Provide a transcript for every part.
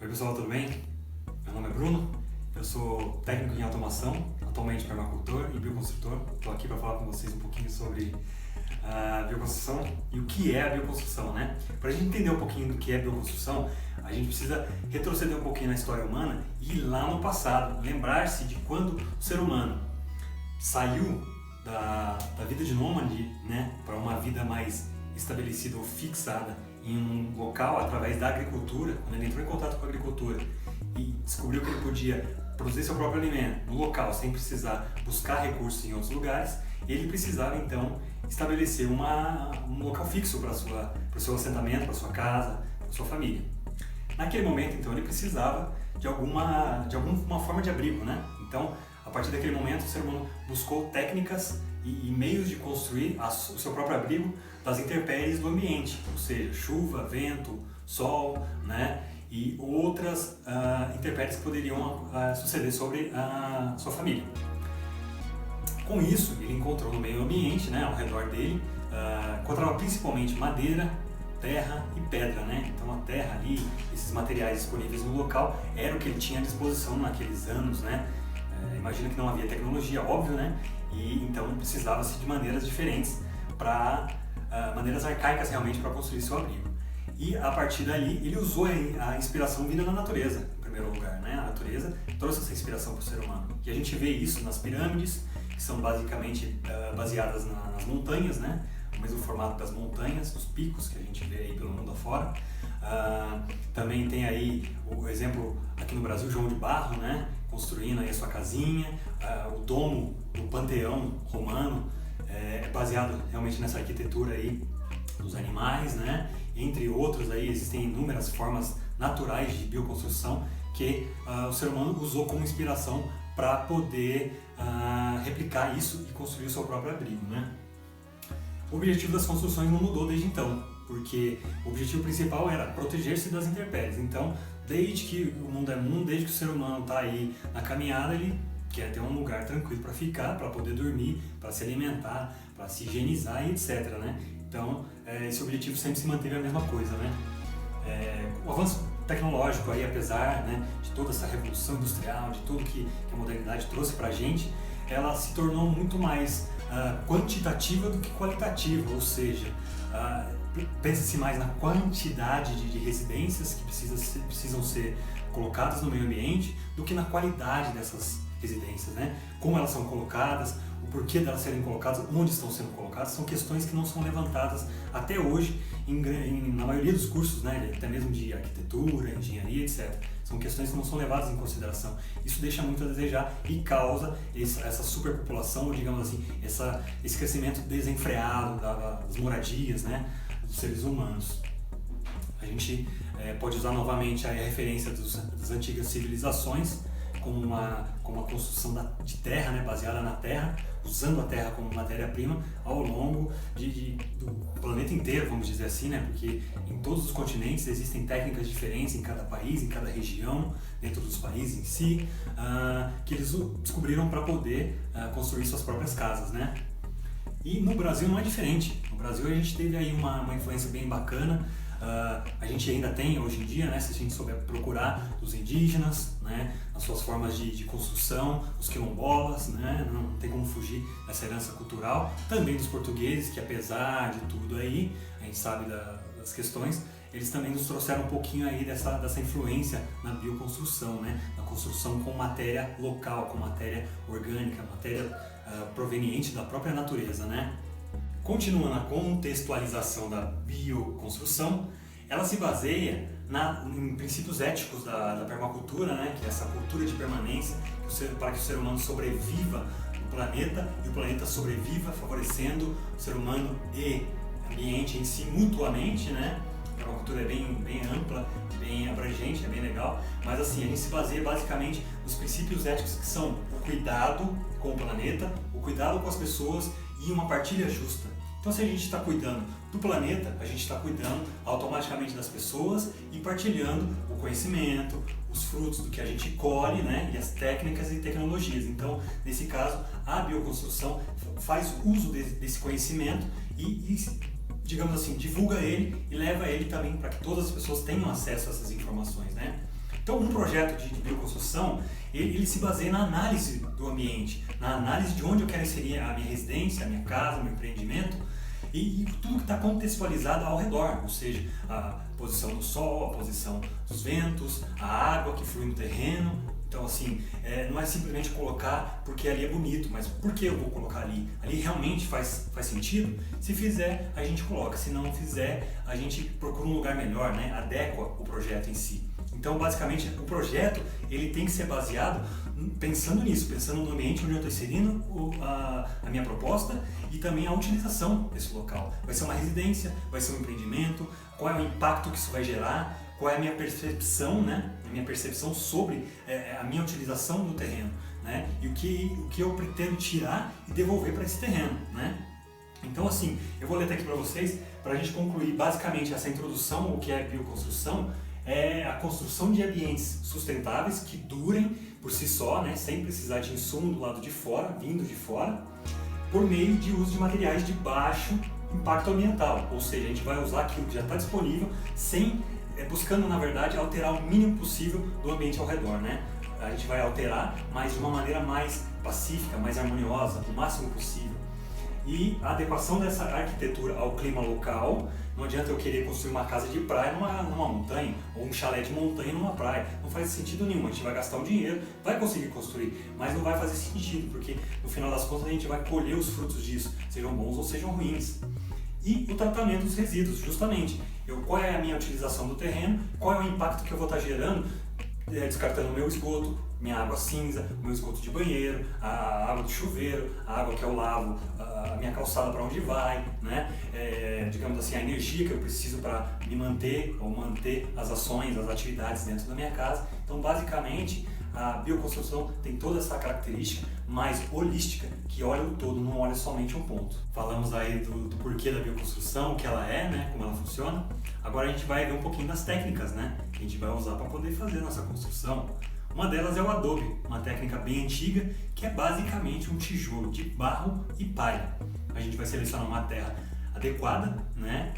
Oi pessoal, tudo bem? Meu nome é Bruno, eu sou técnico em automação, atualmente permacultor e bioconstrutor. Estou aqui para falar com vocês um pouquinho sobre a bioconstrução e o que é a bioconstrução, né? Para a gente entender um pouquinho do que é bioconstrução, a gente precisa retroceder um pouquinho na história humana e ir lá no passado, lembrar-se de quando o ser humano saiu da vida de nômade, né, para uma vida mais estabelecida ou fixada em um local através da agricultura. Quando ele entrou em contato com a agricultura e descobriu que ele podia produzir seu próprio alimento no local sem precisar buscar recursos em outros lugares, ele precisava então estabelecer um local fixo para o seu assentamento, para sua casa, para sua família. Naquele momento então ele precisava de alguma forma de abrigo, né? Então, a partir daquele momento o ser humano buscou técnicas e meios de construir o seu próprio abrigo das intempéries do ambiente, ou seja, chuva, vento, sol, né, e outras intempéries que poderiam suceder sobre a sua família. Com isso, ele encontrou no meio ambiente, né, ao redor dele, encontrava principalmente madeira, terra e pedra, né? Então a terra ali, esses materiais disponíveis no local, era o que ele tinha à disposição naqueles anos, né? Imagina que não havia tecnologia, óbvio, né? E então precisava-se de maneiras diferentes, maneiras arcaicas realmente para construir seu abrigo. E a partir dali ele usou a inspiração vinda da natureza, em primeiro lugar, né? A natureza trouxe essa inspiração para o ser humano. E a gente vê isso nas pirâmides, que são basicamente baseadas nas montanhas, né? O mesmo formato das montanhas, dos picos que a gente vê aí pelo mundo afora. Também tem aí o exemplo aqui no Brasil, João de Barro, né? Construindo aí a sua casinha. O domo do Panteão Romano é baseado realmente nessa arquitetura aí dos animais, né? Entre outros aí existem inúmeras formas naturais de bioconstrução que o ser humano usou como inspiração para poder replicar isso e construir o seu próprio abrigo, né? O objetivo das construções não mudou desde então, porque o objetivo principal era proteger-se das intempéries. Então, desde que o mundo é mundo, desde que o ser humano está aí na caminhada, ele quer ter um lugar tranquilo para ficar, para poder dormir, para se alimentar, para se higienizar e etc, né? Então, esse objetivo sempre se manteve a mesma coisa, né? O avanço tecnológico aí, apesar, né, de toda essa revolução industrial, de tudo que a modernidade trouxe para a gente, ela se tornou muito mais quantitativa do que qualitativa, ou seja, pensa-se mais na quantidade de residências que precisam ser colocadas no meio ambiente do que na qualidade dessas residências, né? Como elas são colocadas, o porquê delas serem colocadas, onde estão sendo colocadas, são questões que não são levantadas até hoje na maioria dos cursos, né? Até mesmo de arquitetura, engenharia, etc. São questões que não são levadas em consideração. Isso deixa muito a desejar e causa essa superpopulação, ou digamos assim, esse crescimento desenfreado das moradias, né, dos seres humanos. A gente pode usar novamente a referência das antigas civilizações como uma construção de terra, né, baseada na terra, usando a terra como matéria-prima ao longo do planeta inteiro, vamos dizer assim, né, porque em todos os continentes existem técnicas diferentes em cada país, em cada região, dentro dos países em si, que eles descobriram para poder construir suas próprias casas, né? E no Brasil não é diferente. No Brasil a gente teve aí uma influência bem bacana. A gente ainda tem hoje em dia, né, se a gente souber procurar, dos indígenas, né, as suas formas de construção, os quilombolas, né, não tem como fugir dessa herança cultural, também dos portugueses, que apesar de tudo aí, a gente sabe das questões, eles também nos trouxeram um pouquinho aí dessa influência na bioconstrução, né, na construção com matéria local, com matéria orgânica, matéria proveniente da própria natureza, né. Continuando a contextualização da bioconstrução, ela se baseia em princípios éticos da permacultura, né, que é essa cultura de permanência, para que o ser humano sobreviva no planeta e o planeta sobreviva, favorecendo o ser humano e o ambiente em si mutuamente, né? A permacultura é bem ampla, bem abrangente, é bem legal, mas assim, a gente se baseia basicamente nos princípios éticos que são o cuidado com o planeta, o cuidado com as pessoas e uma partilha justa. Então, se a gente está cuidando do planeta, a gente está cuidando automaticamente das pessoas e partilhando o conhecimento, os frutos do que a gente colhe, né, e as técnicas e tecnologias. Então, nesse caso, a bioconstrução faz uso desse conhecimento e, digamos assim, divulga ele e leva ele também para que todas as pessoas tenham acesso a essas informações, né? Então, um projeto de bioconstrução, ele se baseia na análise do ambiente, na análise de onde eu quero inserir a minha residência, a minha casa, o meu empreendimento, e tudo que está contextualizado ao redor, ou seja, a posição do sol, a posição dos ventos, a água que flui no terreno. Então, assim, não é simplesmente colocar porque ali é bonito, mas por que eu vou colocar ali? Ali realmente faz sentido? Se fizer, a gente coloca. Se não fizer, a gente procura um lugar melhor, né? Adequa o projeto em si. Então, basicamente, o projeto ele tem que ser baseado pensando nisso, pensando no ambiente onde eu estou inserindo a minha proposta e também a utilização desse local. Vai ser uma residência, vai ser um empreendimento, qual é o impacto que isso vai gerar, qual é a minha percepção, né? A minha percepção sobre a minha utilização do terreno, né? E o que eu pretendo tirar e devolver para esse terreno, né? Então, assim, eu vou ler até aqui para vocês, para a gente concluir basicamente essa introdução, o que é bioconstrução. É a construção de ambientes sustentáveis que durem por si só, né, sem precisar de insumo do lado de fora, vindo de fora, por meio de uso de materiais de baixo impacto ambiental, ou seja, a gente vai usar aquilo que já está disponível, buscando, na verdade, alterar o mínimo possível do ambiente ao redor, né? A gente vai alterar, mas de uma maneira mais pacífica, mais harmoniosa, o máximo possível. E a adequação dessa arquitetura ao clima local. Não adianta eu querer construir uma casa de praia numa montanha, ou um chalé de montanha numa praia. Não faz sentido nenhum. A gente vai gastar um dinheiro, vai conseguir construir, mas não vai fazer sentido, porque no final das contas a gente vai colher os frutos disso, sejam bons ou sejam ruins. E o tratamento dos resíduos, justamente. Qual é a minha utilização do terreno, qual é o impacto que eu vou estar gerando, descartando o meu esgoto, minha água cinza, o meu esgoto de banheiro, a água do chuveiro, a água que eu lavo, a minha calçada para onde vai, né? Digamos assim, a energia que eu preciso para me manter ou manter as ações, as atividades dentro da minha casa. Então, basicamente, a bioconstrução tem toda essa característica mais holística, que olha o todo, não olha somente um ponto. Falamos aí do porquê da bioconstrução, o que ela é, né? Como ela funciona. Agora a gente vai ver um pouquinho das técnicas, né? Que a gente vai usar para poder fazer a nossa construção. Uma delas é o adobe, uma técnica bem antiga que é basicamente um tijolo de barro e palha. A gente vai selecionar uma terra adequada, né?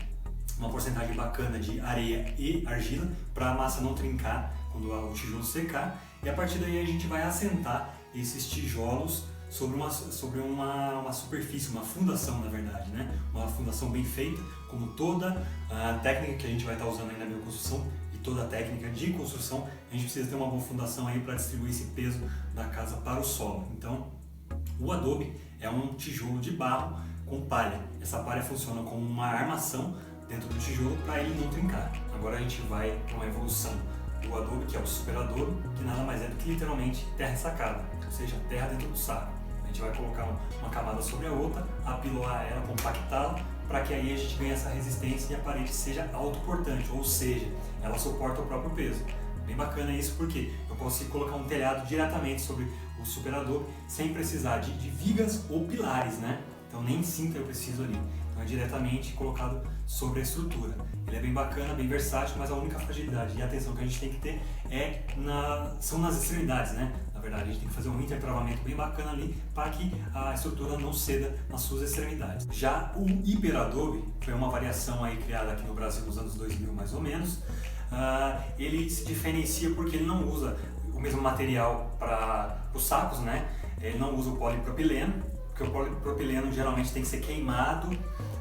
Uma porcentagem bacana de areia e argila para a massa não trincar quando o tijolo secar, e a partir daí a gente vai assentar esses tijolos sobre uma superfície, uma fundação, na verdade, né? Uma fundação bem feita, como toda a técnica que a gente vai estar usando aí na bioconstrução e toda a técnica de construção, a gente precisa ter uma boa fundação aí para distribuir esse peso da casa para o solo. Então, o adobe é um tijolo de barro com palha. Essa palha funciona como uma armação dentro do tijolo para ele não trincar. Agora a gente vai para uma evolução do adobe, que é o super adobe, que nada mais é do que literalmente terra sacada, ou seja, terra dentro do saco. A gente vai colocar uma camada sobre a outra, apiloar ela, compactá-la, para que aí a gente ganhe essa resistência e a parede seja autoportante, ou seja, ela suporta o próprio peso. Bem bacana isso, porque eu consigo colocar um telhado diretamente sobre o super adobe sem precisar de vigas ou pilares, né? Então nem cinta eu preciso ali. Então é diretamente colocado sobre a estrutura. Ele é bem bacana, bem versátil, mas a única fragilidade e atenção que a gente tem que ter são nas extremidades, né? Na verdade, a gente tem que fazer um intertravamento bem bacana ali para que a estrutura não ceda nas suas extremidades. Já o hiperadobe foi uma variação aí criada aqui no Brasil nos anos 2000 mais ou menos. Ele se diferencia porque ele não usa o mesmo material para os sacos, né? Ele não usa o polipropileno, porque o polipropileno geralmente tem que ser queimado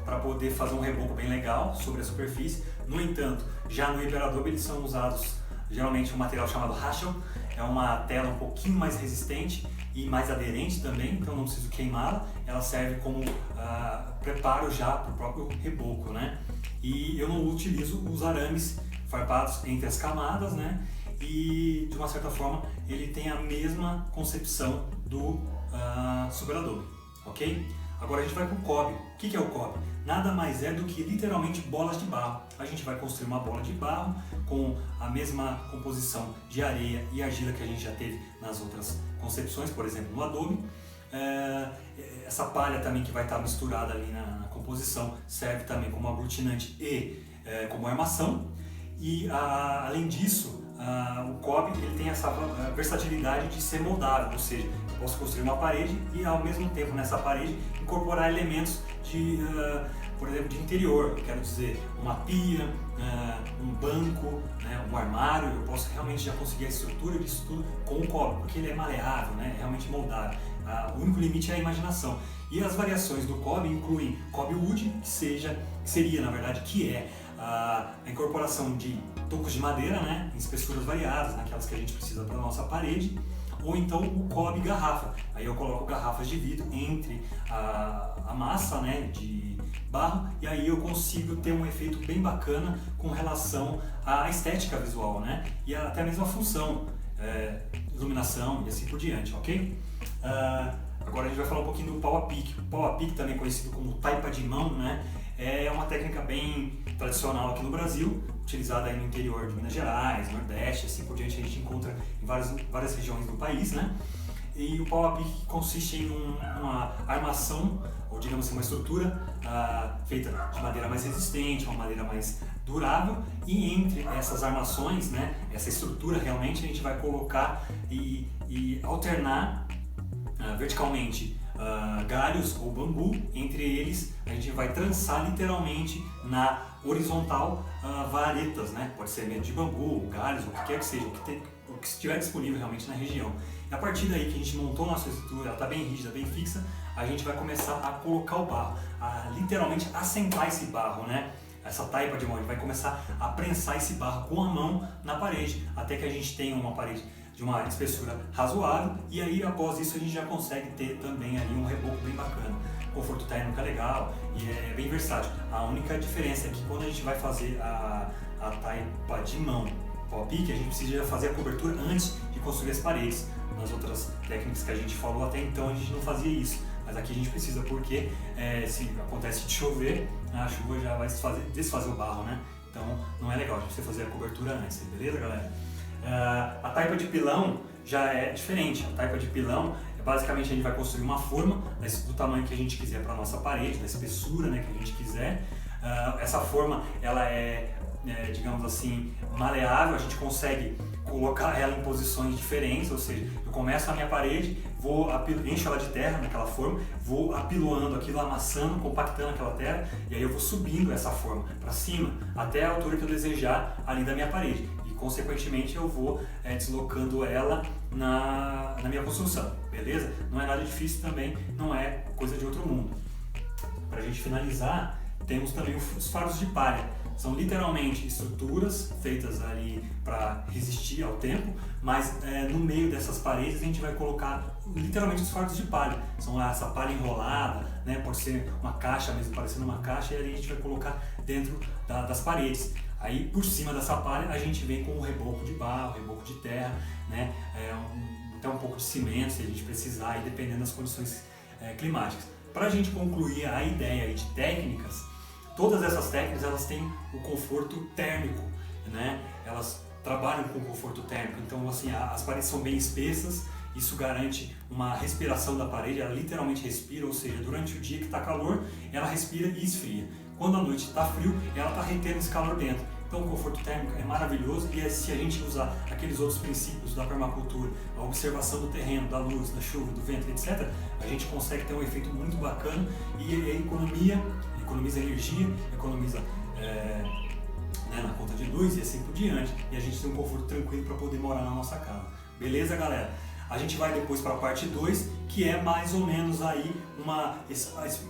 para poder fazer um reboco bem legal sobre a superfície. No entanto, já no hiperadobe eles são usados geralmente um material chamado Hachel, é uma tela um pouquinho mais resistente e mais aderente também, então não preciso queimá-la, ela serve como preparo já para o próprio reboco, né? E eu não utilizo os arames farpados entre as camadas, né? E de uma certa forma ele tem a mesma concepção do super adobe, ok? Agora a gente vai para o cobre. O que é o cobre? Nada mais é do que literalmente bolas de barro. A gente vai construir uma bola de barro com a mesma composição de areia e argila que a gente já teve nas outras concepções, por exemplo no adobe. Essa palha também que vai estar misturada ali na composição serve também como aglutinante e como armação. E além disso, o cobre ele tem essa versatilidade de ser moldável, ou seja, eu posso construir uma parede e ao mesmo tempo nessa parede incorporar elementos por exemplo, de interior, eu quero dizer uma pia, um banco, né, um armário, eu posso realmente já conseguir a estrutura disso tudo com o cobre, porque ele é maleável, né, é realmente moldável. O único limite é a imaginação. E as variações do cobre incluem cobre wood, que é a incorporação de tocos de madeira, né, em espessuras variadas, naquelas que a gente precisa para a nossa parede, ou então o cobre garrafa. Aí eu coloco garrafas de vidro entre a massa, né, de barro, e aí eu consigo ter um efeito bem bacana com relação à estética visual, né, e até mesmo a função, iluminação e assim por diante, ok? Agora a gente vai falar um pouquinho do pau a pique. O pau a pique, também conhecido como taipa de mão, né, é uma técnica bem tradicional aqui no Brasil, utilizada aí no interior de Minas Gerais, Nordeste, assim por diante. A gente encontra em várias regiões do país, né? E o pau a pique consiste em uma armação, ou digamos assim, uma estrutura feita de madeira mais resistente, uma madeira mais durável, e entre essas armações, né, essa estrutura realmente a gente vai colocar e alternar verticalmente galhos ou bambu. Entre eles a gente vai trançar literalmente na horizontal varetas, né? Pode ser meio de bambu, galhos, o que quer que seja, o que estiver disponível realmente na região. E a partir daí que a gente montou nossa estrutura, ela está bem rígida, bem fixa, a gente vai começar a colocar o barro, a literalmente assentar esse barro, né? Essa taipa de mão, a gente vai começar a prensar esse barro com a mão na parede, até que a gente tenha uma parede de uma espessura razoável, e aí após isso a gente já consegue ter também ali um reboco bem bacana. Conforto térmico é legal e é bem versátil. A única diferença é que quando a gente vai fazer a taipa de mão, pau a pique, a gente precisa fazer a cobertura antes de construir as paredes. Nas outras técnicas que a gente falou até então a gente não fazia isso, mas aqui a gente precisa porque se acontece de chover, a chuva já vai desfazer o barro, né? Então não é legal, a gente precisa fazer a cobertura antes, beleza, galera? A taipa de pilão já é diferente. A taipa de pilão basicamente a gente vai construir uma forma do tamanho que a gente quiser para a nossa parede, da espessura, né, que a gente quiser. Essa forma ela digamos assim, maleável, a gente consegue colocar ela em posições diferentes, ou seja, eu começo a minha parede, encho ela de terra naquela forma, vou apiloando aquilo, amassando, compactando aquela terra, e aí eu vou subindo essa forma para cima, até a altura que eu desejar ali da minha parede. Consequentemente eu vou deslocando ela na minha construção, beleza? Não é nada difícil também, não é coisa de outro mundo. Para a gente finalizar, temos também os faros de palha. São literalmente estruturas feitas ali para resistir ao tempo, mas no meio dessas paredes a gente vai colocar literalmente os fardos de palha. São essa palha enrolada, né? Pode ser uma caixa mesmo, parecendo uma caixa, e ali a gente vai colocar dentro das paredes. Aí por cima dessa palha a gente vem com um reboco de barro, reboco de terra, né? Até um pouco de cimento se a gente precisar, aí dependendo das condições climáticas. Para a gente concluir a ideia aí de técnicas, todas essas técnicas elas têm o conforto térmico, né? Elas trabalham com conforto térmico, então assim, as paredes são bem espessas, isso garante uma respiração da parede, ela literalmente respira, ou seja, durante o dia que está calor, ela respira e esfria. Quando a noite está frio, ela está retendo esse calor dentro. Então o conforto térmico é maravilhoso, e se a gente usar aqueles outros princípios da permacultura, a observação do terreno, da luz, da chuva, do vento, etc., a gente consegue ter um efeito muito bacana e economiza energia, economiza na conta de luz e assim por diante, e a gente tem um conforto tranquilo para poder morar na nossa casa. Beleza, galera? A gente vai depois para a parte 2, que é mais ou menos aí uma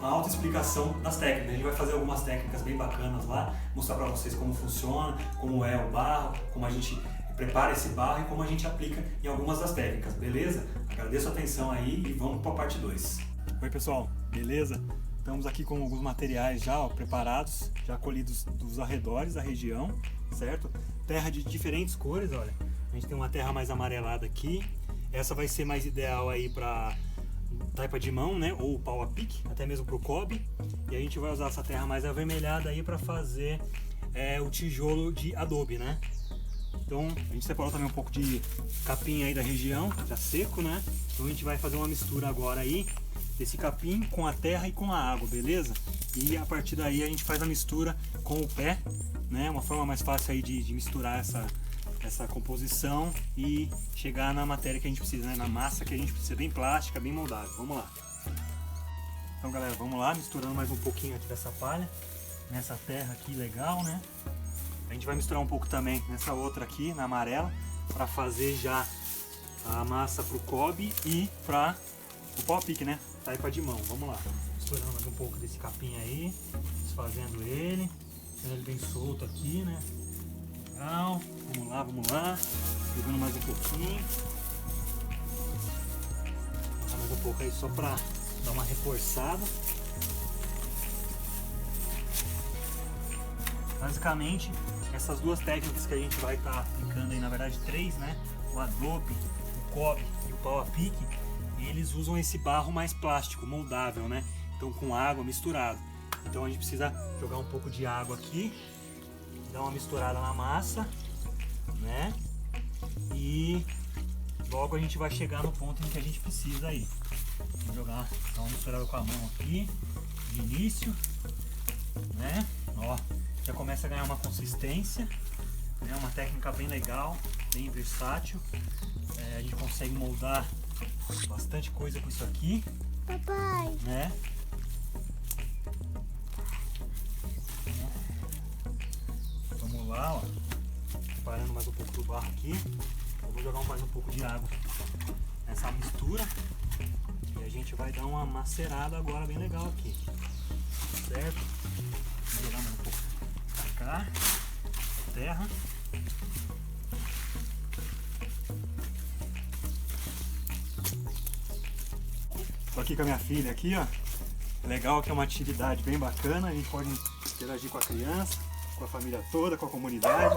autoexplicação das técnicas. A gente vai fazer algumas técnicas bem bacanas lá, mostrar para vocês como funciona, como é o barro, como a gente prepara esse barro e como a gente aplica em algumas das técnicas, beleza? Agradeço a atenção aí e vamos para a parte 2. Oi pessoal, beleza? Estamos aqui com alguns materiais já preparados, já colhidos dos arredores da região, certo? Terra de diferentes cores, olha. A gente tem uma terra mais amarelada aqui. Essa vai ser mais ideal aí para taipa de mão, né? Ou pau a pique, até mesmo para o cobre. E a gente vai usar essa terra mais avermelhada aí para fazer o tijolo de adobe, né? Então a gente separou também um pouco de capim aí da região, já seco, né? Então a gente vai fazer uma mistura agora aí desse capim com a terra e com a água, beleza? E a partir daí a gente faz a mistura com o pé, né? Uma forma mais fácil aí de misturar essa composição e chegar na matéria que a gente precisa, né? Na massa que a gente precisa, bem plástica, bem moldável. Vamos lá. Então galera, vamos lá, misturando mais um pouquinho aqui dessa palha nessa terra aqui legal, né? A gente vai misturar um pouco também nessa outra aqui, na amarela, para fazer já a massa pro Kobe e para o pau a pique, né? Taipa de mão. Vamos lá. Misturando mais um pouco desse capim aí, desfazendo ele, deixando ele bem solto aqui, né? Legal. Vamos lá. Jogando mais um pouquinho. Mais um pouco aí só para dar uma reforçada. Basicamente, essas duas técnicas que a gente vai estar aplicando aí, na verdade 3, né? O adobe, o Kobe e o pau a pique, eles usam esse barro mais plástico, moldável, né? Então com água misturado. Então a gente precisa jogar um pouco de água aqui, dar uma misturada na massa, né? E logo a gente vai chegar no ponto em que a gente precisa aí. Vou jogar, dar uma misturada com a mão aqui, de início, né? Ó, já começa a ganhar uma consistência, né? Uma técnica bem legal, bem versátil. A gente consegue moldar bastante coisa com isso aqui, papai, né? Vamos lá, ó, preparando mais um pouco do barro aqui. Eu vou jogar mais um pouco de água nessa mistura e a gente vai dar uma macerada agora bem legal aqui, certo? Vou jogar mais um pouco pra cá, terra. Tô aqui com a minha filha aqui, ó. Legal que é uma atividade bem bacana, a gente pode interagir com a criança, com a família toda, com a comunidade,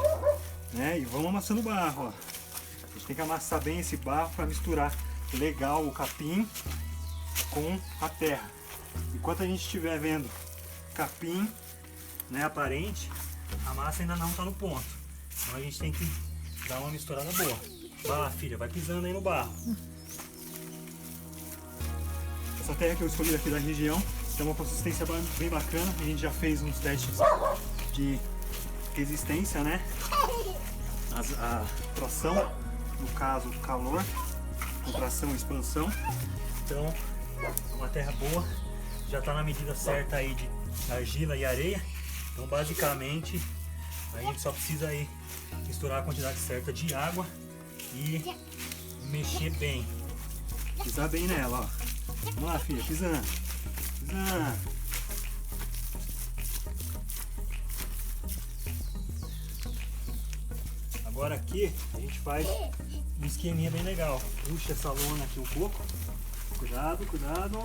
né? E vamos amassando o barro, ó. A gente tem que amassar bem esse barro para misturar legal o capim com a terra. Enquanto a gente estiver vendo capim, né, aparente, a massa ainda não está no ponto. Então a gente tem que dar uma misturada boa. Vai lá, filha, vai pisando aí no barro. Essa terra que eu escolhi aqui da região tem uma consistência bem bacana. A gente já fez uns testes de resistência, né? A tração, no caso calor, contração e expansão. Então, uma terra boa, já está na medida certa aí de argila e areia. Então, basicamente, a gente só precisa aí misturar a quantidade certa de água e mexer bem. Pisar bem nela, ó. Vamos lá, filha, pisando. Pisando. Agora aqui a gente faz um esqueminha bem legal. Puxa essa lona aqui um pouco. Cuidado, cuidado.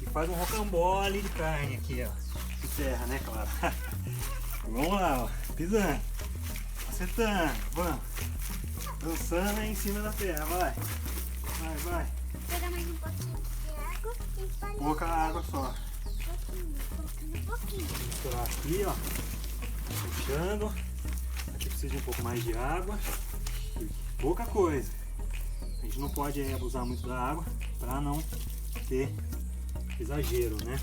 E faz um rocambole de carne aqui, ó. De terra, né, claro. Vamos lá, ó. Pisando. Acertando. Vamos. Dançando aí em cima da terra, vai. Vai, vai. Vou pegar mais um pouquinho de água e espalhar. Pouca água só. Colocando um pouquinho. Misturar aqui, ó. Puxando. Aqui precisa de um pouco mais de água. Pouca coisa. A gente não pode abusar muito da água para não ter exagero, né?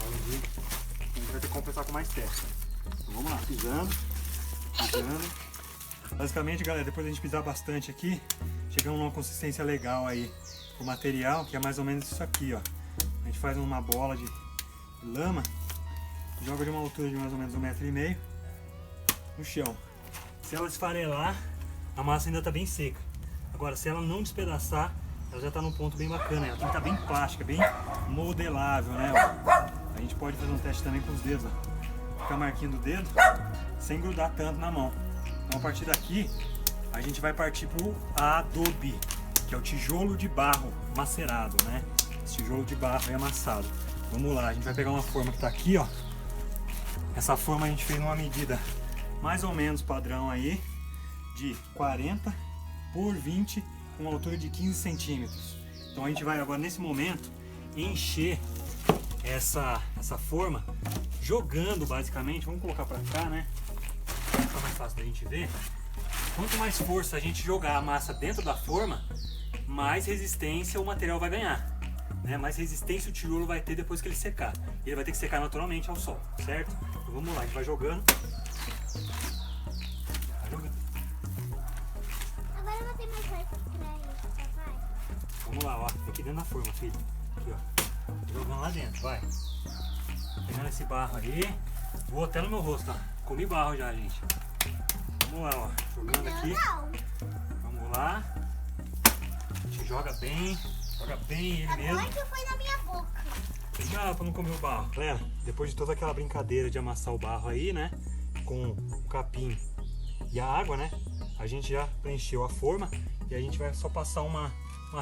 A gente vai ter que compensar com mais terra. Então vamos lá, pisando. Pisando. Basicamente, galera, depois a gente pisar bastante aqui, chegamos numa consistência legal aí o material, que é mais ou menos isso aqui, ó. A gente faz uma bola de lama, joga de uma altura de mais ou menos 1,5 m no chão. Se ela esfarelar, a massa ainda está bem seca. Agora, se ela não despedaçar, ela já está num ponto bem bacana. Ela tem que estar bem plástica, bem modelável, né? Ó. A gente pode fazer um teste também com os dedos, ó. Ficar marquinho do dedo, sem grudar tanto na mão. Então, a partir daqui, a gente vai partir pro adobe, que é o tijolo de barro macerado, né? Esse tijolo de barro é amassado. Vamos lá, a gente vai pegar uma forma que tá aqui, ó. Essa forma a gente fez numa medida mais ou menos padrão aí, de 40 por 20, com uma altura de 15 centímetros. Então a gente vai agora, nesse momento, encher essa forma, jogando basicamente. Vamos colocar pra cá, né? Fica mais fácil da gente ver. Quanto mais força a gente jogar a massa dentro da forma, mais resistência o material vai ganhar, né? Mais resistência o tijolo vai ter depois que ele secar. E ele vai ter que secar naturalmente ao sol, certo? Então vamos lá, a gente vai jogando. Vai jogando. Agora eu vou ter mais força pra isso, papai. Vamos lá, ó. Aqui dentro da forma, filho. Aqui, ó. Jogando lá dentro, vai. Pegando esse barro aí. Vou até no meu rosto, ó. come barro já, gente. Vamos lá, ó. Jogando aqui. Vamos lá. A gente joga bem ele mesmo. Agora que foi na minha boca. Cuidado pra não comer o barro. Galera, depois de toda aquela brincadeira de amassar o barro aí, né? Com o capim e a água, né? A gente já preencheu a forma e a gente vai só passar uma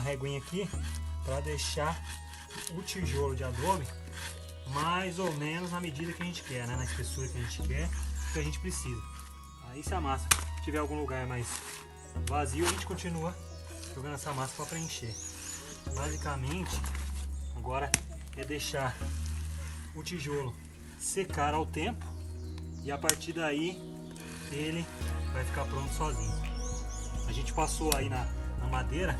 réguinha aqui para deixar o tijolo de adobe mais ou menos na medida que a gente quer, né? Na espessura que a gente quer, que a gente precisa. Aí se a massa tiver algum lugar mais vazio, a gente continua jogando essa massa para preencher. Basicamente, agora é deixar o tijolo secar ao tempo e a partir daí ele vai ficar pronto sozinho. A gente passou aí na madeira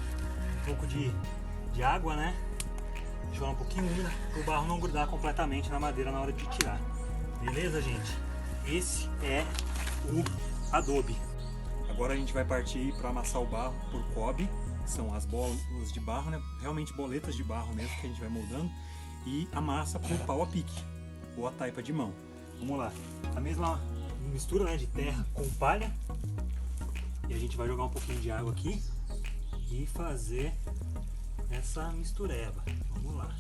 um pouco de água, né? Deixa ela um pouquinho úmida para o barro não grudar completamente na madeira na hora de tirar. Beleza, gente? Esse é o adobe. Agora a gente vai partir para amassar o barro por cobre. São as bolas de barro, né? Realmente boletas de barro mesmo que a gente vai moldando. E a massa por pau a pique ou a taipa de mão. Vamos lá. A mesma mistura, né, de terra com palha. E a gente vai jogar um pouquinho de água aqui e fazer essa mistureba. Vamos lá.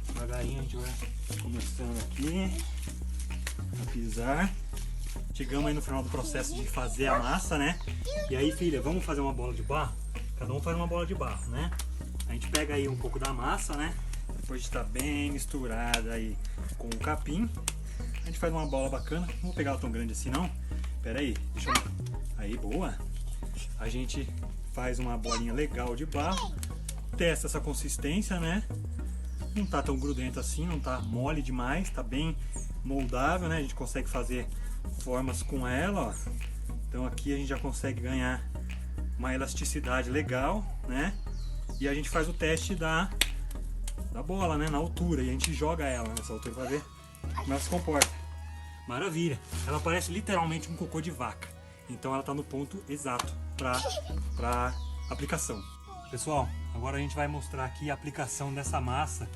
Devagarinho a gente vai começando aqui a pisar. Chegamos aí no final do processo de fazer a massa, né? E aí, filha, vamos fazer uma bola de barro? Cada um faz uma bola de barro, né? A gente pega aí um pouco da massa, né? Depois de estar bem misturada aí com o capim, a gente faz uma bola bacana. Não vou pegar ela tão grande assim não. Pera aí, deixa eu... Aí, boa. A gente faz uma bolinha legal de barro. Testa essa consistência, né? Não tá tão grudento assim, não tá mole demais, tá bem moldável, né? A gente consegue fazer formas com ela, ó. Então aqui a gente já consegue ganhar uma elasticidade legal, né? E a gente faz o teste da bola, né? Na altura, e a gente joga ela nessa altura para ver como ela se comporta. Maravilha! Ela parece literalmente um cocô de vaca. Então ela tá no ponto exato para aplicação. Pessoal, agora a gente vai mostrar aqui a aplicação dessa massa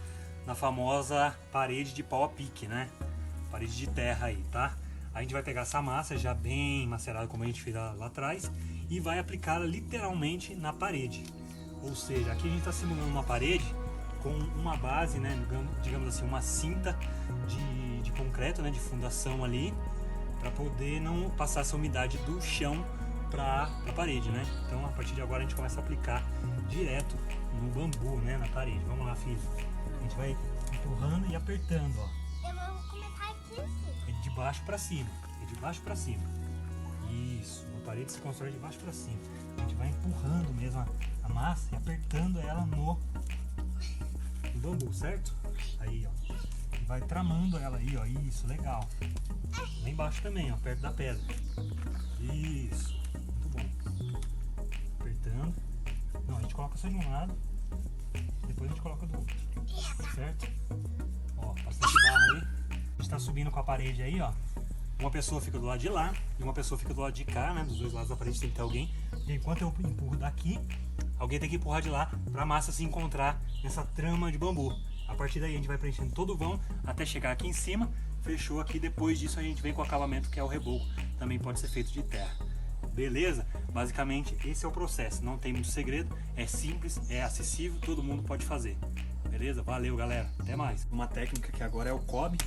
na famosa parede de pau a pique, né? Parede de terra aí, tá? A gente vai pegar essa massa já bem macerada, como a gente fez lá atrás, e vai aplicá-la literalmente na parede. Ou seja, aqui a gente está simulando uma parede com uma base, né? Digamos assim, uma cinta de concreto, né? De fundação ali, para poder não passar essa umidade do chão para a parede, né? Então a partir de agora a gente começa a aplicar direto no bambu, né? Na parede. Vamos lá, filho. A gente vai empurrando e apertando, ó. Eu vou começar aqui assim. É de baixo para cima. É de baixo para cima. Isso. A parede se constrói de baixo para cima. A gente vai empurrando mesmo a massa e apertando ela no bambu, certo? Aí, ó. E vai tramando ela aí, ó. Isso, legal. Lá embaixo também, ó. Perto da pedra. Isso. Muito bom. Apertando. Não, a gente coloca só de um lado. Depois a gente coloca do outro. Certo? Ó, bastante barro aí. A gente tá subindo com a parede aí, ó. Uma pessoa fica do lado de lá e uma pessoa fica do lado de cá, né? Dos dois lados da parede tem que ter alguém. E enquanto eu empurro daqui, alguém tem que empurrar de lá para a massa se encontrar nessa trama de bambu. A partir daí a gente vai preenchendo todo o vão até chegar aqui em cima. Fechou aqui, depois disso a gente vem com o acabamento que é o reboco. Também pode ser feito de terra. Beleza? Basicamente esse é o processo. Não tem muito segredo, é simples, é acessível, todo mundo pode fazer. Beleza? Valeu, galera. Até mais. Uma técnica que agora é o cobre.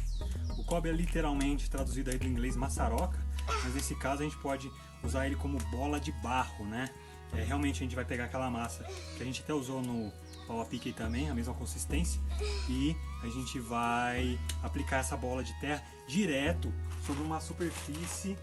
O cobre é literalmente traduzido aí do inglês maçaroca, mas nesse caso a gente pode usar ele como bola de barro, né? Realmente a gente vai pegar aquela massa que a gente até usou no pau a pique também, a mesma consistência, e a gente vai aplicar essa bola de terra direto sobre uma superfície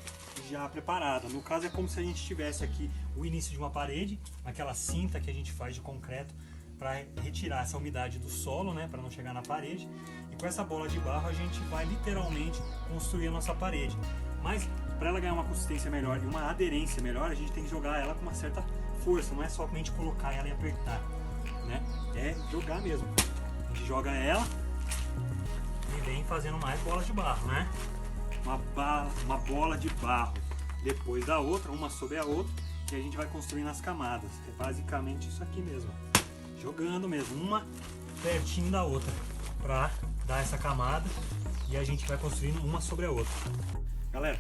já preparada. No caso é como se a gente tivesse aqui o início de uma parede, aquela cinta que a gente faz de concreto para retirar essa umidade do solo, né, para não chegar na parede. E com essa bola de barro a gente vai literalmente construir a nossa parede. Mas para ela ganhar uma consistência melhor e uma aderência melhor, a gente tem que jogar ela com uma certa força, não é somente colocar ela e apertar, né? É jogar mesmo. A gente joga ela e vem fazendo mais bolas de barro, né? Uma bola de barro depois da outra, uma sobre a outra, e a gente vai construindo as camadas. É basicamente isso aqui mesmo. Jogando mesmo, uma pertinho da outra, para dar essa camada, e a gente vai construindo uma sobre a outra. Galera,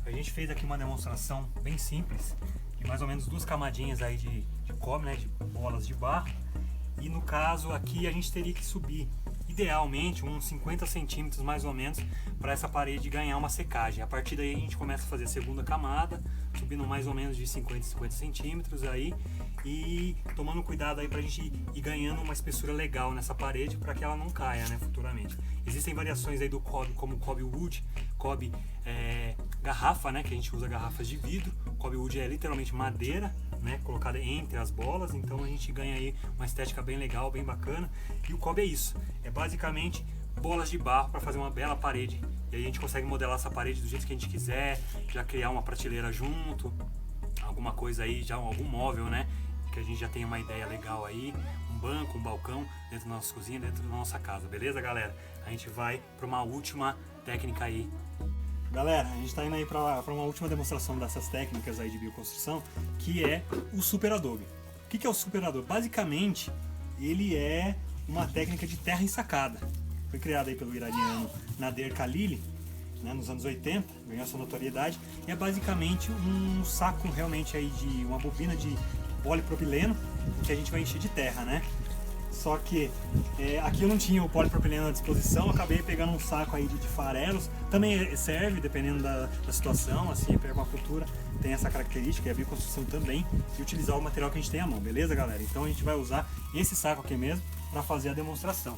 A gente fez aqui uma demonstração bem simples, de mais ou menos 2 camadinhas aí de cobre, né, de bolas de barro. E no caso aqui a gente teria que subir idealmente uns 50 centímetros mais ou menos para essa parede ganhar uma secagem. A partir daí a gente começa a fazer a segunda camada, subindo mais ou menos de 50 centímetros aí, e tomando cuidado aí para a gente ir ganhando uma espessura legal nessa parede para que ela não caia, né, futuramente. Existem variações aí do cobre, como o cobre wood, cobre garrafa, né, que a gente usa garrafas de vidro. O cobre wood é literalmente madeira, né, colocada entre as bolas, então a gente ganha aí uma estética bem legal, bem bacana. E o cobre é isso, é basicamente bolas de barro para fazer uma bela parede. E aí a gente consegue modelar essa parede do jeito que a gente quiser, já criar uma prateleira junto, alguma coisa aí, já algum móvel, né, que a gente já tenha uma ideia legal aí, um banco, um balcão dentro da nossa cozinha, dentro da nossa casa, beleza, galera? A gente vai para uma última técnica aí. Galera, a gente está indo aí para uma última demonstração dessas técnicas aí de bioconstrução, que é o super adobe. O que é o super adobe? Basicamente, ele é uma técnica de terra ensacada. Foi criada aí pelo iraniano Nader Khalili, né, nos anos 80, ganhou sua notoriedade. E é basicamente um saco realmente aí de uma bobina de polipropileno que a gente vai encher de terra, né? Só que aqui eu não tinha o polipropileno à disposição, acabei pegando um saco aí de farelos. Também serve, dependendo da situação, assim, a permacultura tem essa característica, e a bioconstrução também, de utilizar o material que a gente tem à mão, beleza, galera? Então a gente vai usar esse saco aqui mesmo para fazer a demonstração.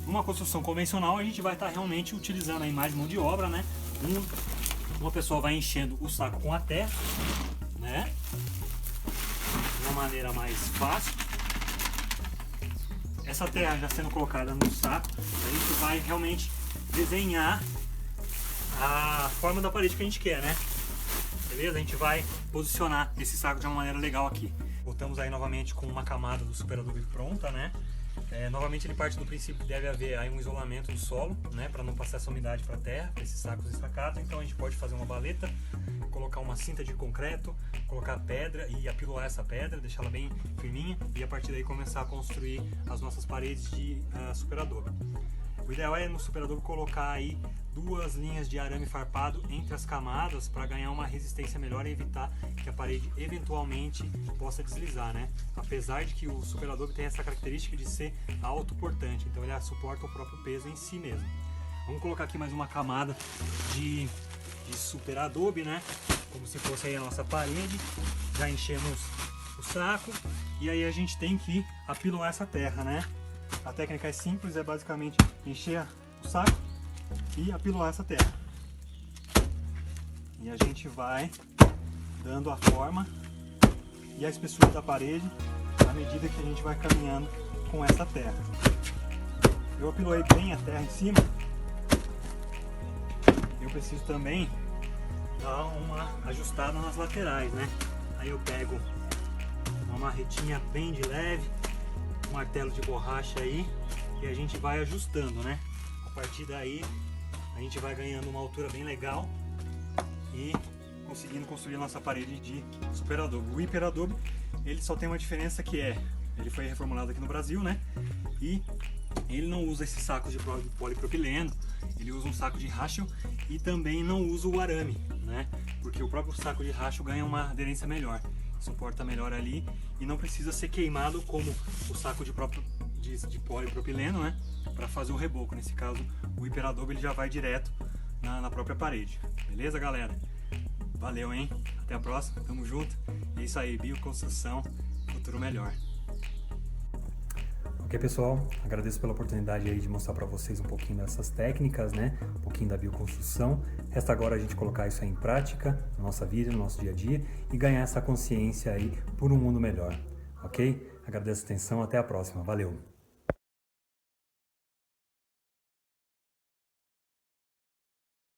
Numa construção convencional, a gente vai estar realmente utilizando aí mais mão de obra, né? Uma pessoa vai enchendo o saco com a terra, né? De uma maneira mais fácil. Essa terra já sendo colocada no saco, a gente vai realmente desenhar a forma da parede que a gente quer, né? Beleza? A gente vai posicionar esse saco de uma maneira legal aqui. Voltamos aí novamente com uma camada do super adobe pronta, né? Novamente ele parte do princípio que deve haver aí um isolamento do solo, né? Para não passar essa umidade para a terra, para esses sacos ensacados. Então a gente pode fazer uma baleta, colocar uma cinta de concreto, colocar pedra e apiloar essa pedra, deixar ela bem firminha e a partir daí começar a construir as nossas paredes de super adobe. O ideal é no super adobe colocar aí 2 linhas de arame farpado entre as camadas para ganhar uma resistência melhor e evitar que a parede eventualmente possa deslizar, né? Apesar de que o super adobe tem essa característica de ser autoportante, então ele suporta o próprio peso em si mesmo. Vamos colocar aqui mais uma camada de super adobe, né? Como se fosse aí a nossa parede. Já enchemos o saco e aí a gente tem que apiloar essa terra, né? A técnica é simples, é basicamente encher o saco e apiloar essa terra. E a gente vai dando a forma e a espessura da parede à medida que a gente vai caminhando com essa terra. Eu apiloei bem a terra em cima. Eu preciso também dar uma ajustada nas laterais, né? Aí eu pego uma marretinha bem de leve, um martelo de borracha aí e a gente vai ajustando, né? A partir daí a gente vai ganhando uma altura bem legal e conseguindo construir a nossa parede de super adobe. O hiper adobe, ele só tem uma diferença que ele foi reformulado aqui no Brasil, né? E ele não usa esses sacos de polipropileno, ele usa um saco de racho e também não usa o arame, né? Porque o próprio saco de racho ganha uma aderência melhor, suporta melhor ali e não precisa ser queimado como o saco de polipropileno, né? Para fazer o reboco. Nesse caso, o hiper adobe ele já vai direto na própria parede. Beleza, galera? Valeu, hein? Até a próxima, tamo junto. É isso aí, bioconstrução, futuro melhor. Ok, pessoal, agradeço pela oportunidade aí de mostrar para vocês um pouquinho dessas técnicas, né? Um pouquinho da bioconstrução. Resta agora a gente colocar isso aí em prática, na nossa vida, no nosso dia a dia e ganhar essa consciência aí por um mundo melhor, ok? Agradeço a atenção, até a próxima, valeu!